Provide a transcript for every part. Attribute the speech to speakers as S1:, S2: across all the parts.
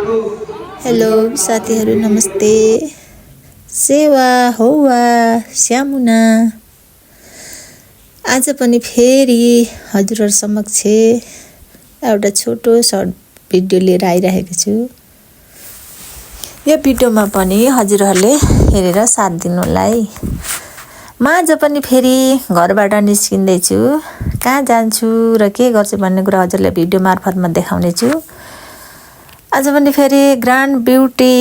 S1: Hello साथीहरू नमस्ते। सेवा हौवा श्यामुना आज पनि फेरि हजुरहरु समक्ष एउटा छोटो सर्ट भिडियो लिएर आइरहेको छु। यो भिडियोमा पनि हजुरहरुले हेरेर साथ दिनुहोला है। म आज पनि फेरि घरबाट निस्किँदै छु, कहाँ जान्छु र के गर्छु भन्ने कुरा हजुरलाई भिडियो मार्फतमा देखाउने छु। आज पनि फेरि ग्रान्ड ब्युटी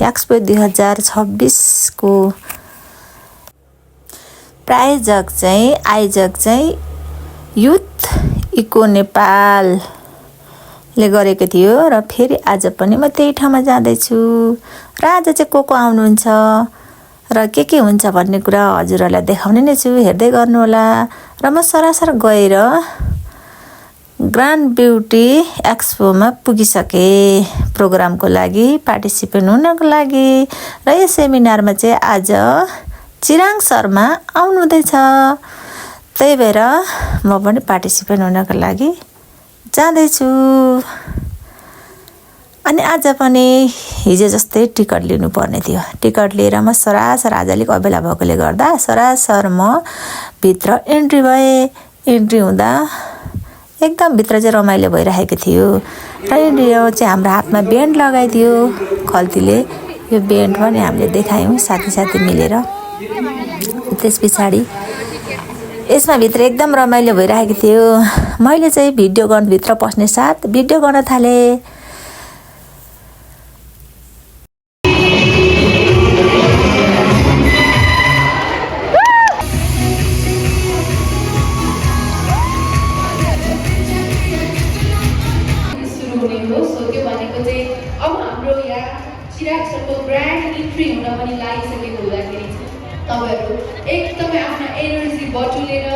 S1: एक्सपो 2026 को प्रायोजक चाहिँ आयोजक चाहिँ युथ इको नेपाल ले गरेको थियो र फेरि आज पनि म त्यही ठाउँमा जाँदै छु र आज चाहिँ को आउनुहुन्छ र के हुन्छ भन्ने कुरा हजुरहरुलाई देखाउने नै छु, हेर्दै गर्नु होला। र म सरासर गएर ग्रान्ड ब्युटी एक्सपोमा पुगिसके प्रोग्रामको लागि पार्टिसिपेट हुनको लागि र यो सेमिनारमा चाहिँ आज चिराङ शर्मा आउनुहुँदैछ। त्यही भएर म पनि पार्टिसिपेट हुनको लागि जाँदै छु। अनि आज पनि हिजो जस्तै टिकट लिनु पर्ने थियो। टिकट लिएर म सरासर आज अलिक अबेला भएकोले गर्दा सरासर म भित्र एन्ट्री भए। एन्ट्री हुँदा एकदम भित्र चाहिँ रमाइलो भइरहेको थियो र यो चाहिँ हाम्रो हातमा ब्यान्ड लगाइदियो खल्तीले। यो ब्यान्ड पनि हामीले देखायौं साथी मिलेर। त्यसपछि यसमा भित्र एकदम रमाइलो भइरहेको थियो। मैले चाहिँ भिडियो गर्न भित्र पस्ने साथ भिडियो गर्न थाले।
S2: ब्रान्ड इन्ट्री हुन पनि लागिसकेको हुँदाखेरि तपाईहरु एकदमै आफ्नो एनर्जी बटुलेर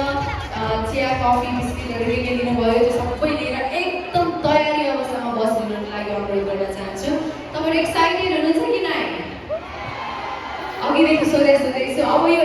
S2: चिया कफी बिस्किटहरु के लिनुभयो त्यो सबै लिएर एकदम तयारी अवस्थामा बसिनुको लागि अनुरोध गर्न चाहन्छु। तपाईहरु एक्साइटेड हुनुहुन्छ कि नाइ? अघिदेखि सोधेछु अब यो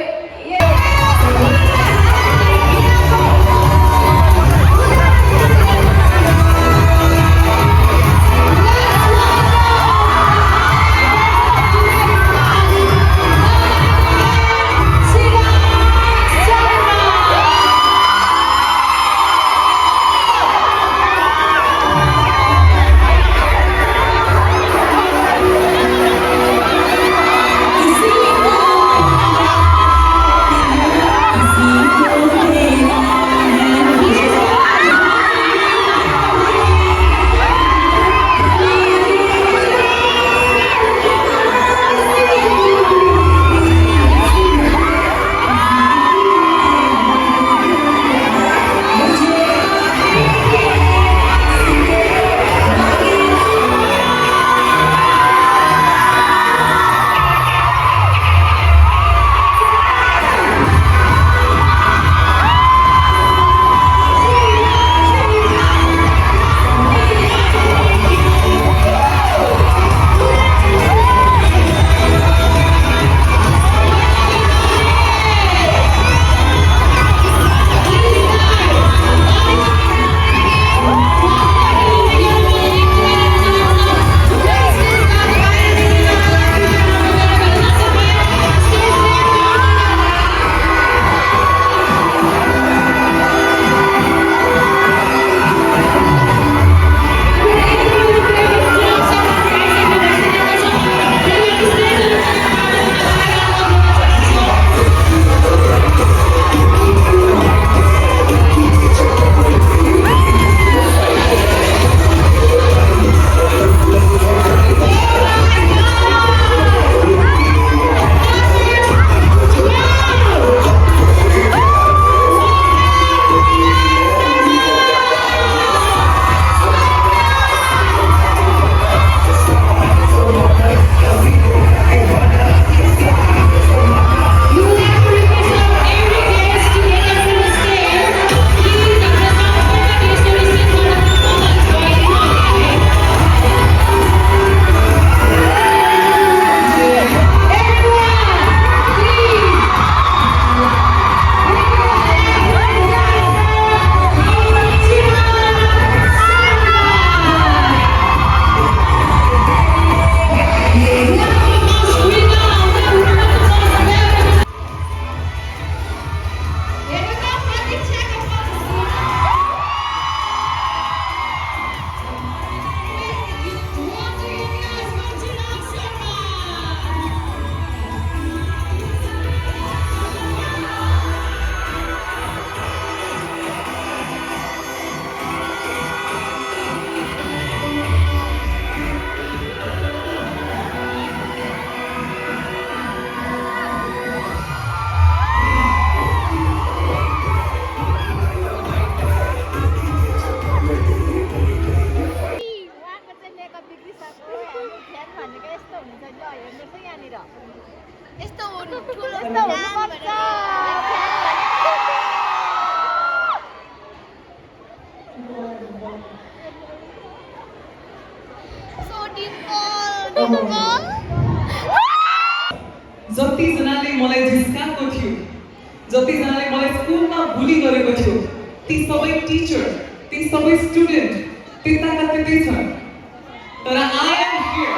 S3: जतिजनाले मलाई झिस्काएको थियो, जतिजनाले मलाई स्कुलमा बुली गरेको थियो, ती सबै टिचर, ती सबै स्टुडेन्ट त्यताका त्यतै छन्, तर आई एम हियर।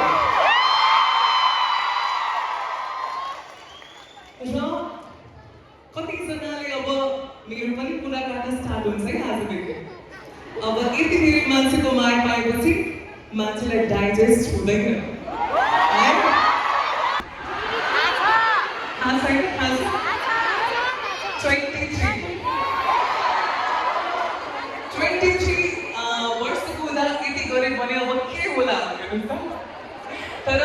S3: र कतिजनाले अब मेरो पनि कुरा काट्न स्टार्ट हुन्छ है आजदेखि। अब यति धेरै मान्छेको माया पाएपछि मान्छेलाई डाइजेस्ट हुँदैन है। थाहा छैन, थाहा छ? 23 वर्षको हुँदा यति गरे भने अब के होला हेर्नुहोस् त। तर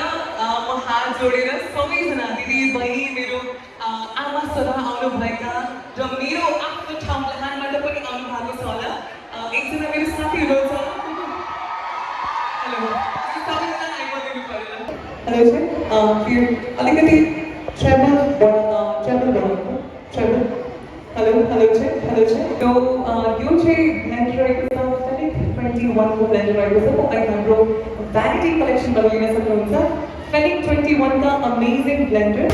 S3: म हात जोडेर सबैजना दिदी बहिनी मेरो आमा सदा आउनुभएका र मेरो आफ्नो ठाउँ लाहानबाट पनि आउनु भएको छ होला। एकजना मेरो साथी हुनुहुन्छ। हेलो, सबैजना आइदिनु परेन। हेलो सर, अलिकति ट्रेभल गर्नु ट्रेभल। हेलो हेलो चाहिँ हेलो चाहिँ यो चाहिँ ब्लेन्डर रहेको छ, Fenwick 21 को ब्लेन्डर रहेको छ। तपाईँ हाम्रो भ्यानिटी कलेक्सनबाट लिन सक्नुहुन्छ। Fenwick 21 का अमेजिङ ब्लेन्डर।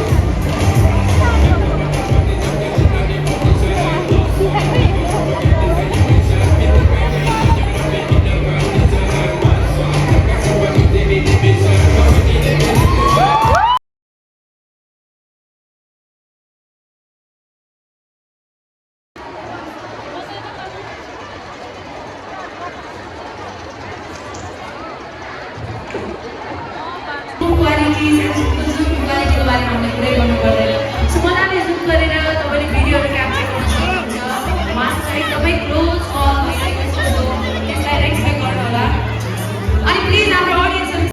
S2: क्वालिटीको बारेमा हामीले कुरै गर्नु पर्दैन। सो मलाई जुम गरेर तपाईँले भिडियोहरू क्याप्चर गर्न सक्नुहुन्छ। उहाँलाई एकदमै क्लोज